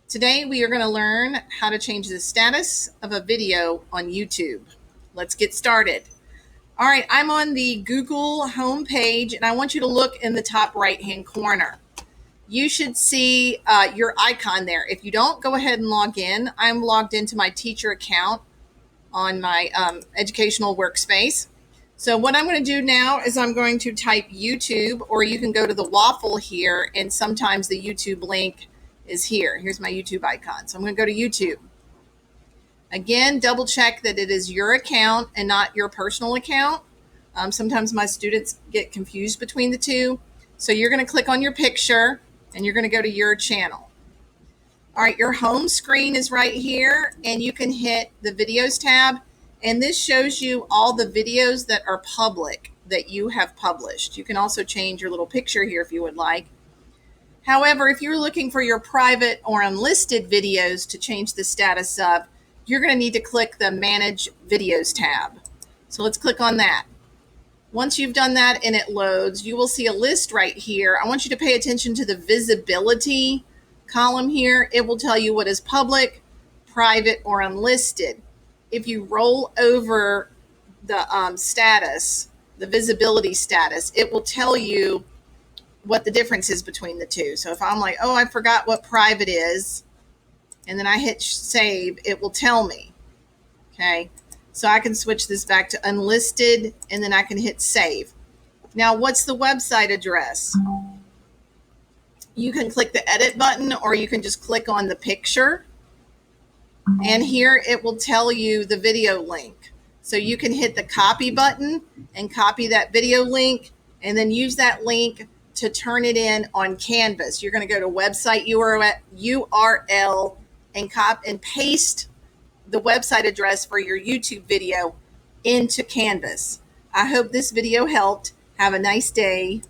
Today we are going to learn how to change the status of a video on YouTube. Let's get started. All right, I'm on the Google homepage and I want you to look in the top right hand corner. You should see your icon there. If you don't, go ahead and log in. I'm logged into my teacher account on my educational workspace. So what I'm going to do now is I'm going to type YouTube, or you can go to the waffle here, and sometimes the YouTube link is here. Here's my YouTube icon. So I'm going to go to YouTube. Again, double check that it is your account and not your personal account. Sometimes my students get confused between the two. So you're going to click on your picture and you're going to go to your channel. All right, your home screen is right here, and you can hit the videos tab. And this shows you all the videos that are public that you have published. You can also change your little picture here if you would like. However, if you're looking for your private or unlisted videos to change the status of, you're going to need to click the Manage Videos tab. So let's click on that. Once you've done that and it loads, you will see a list right here. I want you to pay attention to the visibility column here. It will tell you what is public, private, or unlisted. If you roll over the status, the visibility status, it will tell you what the difference is between the two. So if I'm like, oh, I forgot what private is, and then I hit save, it will tell me. Okay, so I can switch this back to unlisted, and then I can hit save. Now, what's the website address? You can click the edit button, or you can just click on the picture. And here it will tell you the video link. So you can hit the copy button and copy that video link, and then use that link to turn it in on Canvas. You're going to go to website URL and paste the website address for your YouTube video into Canvas. I hope this video helped. Have a nice day.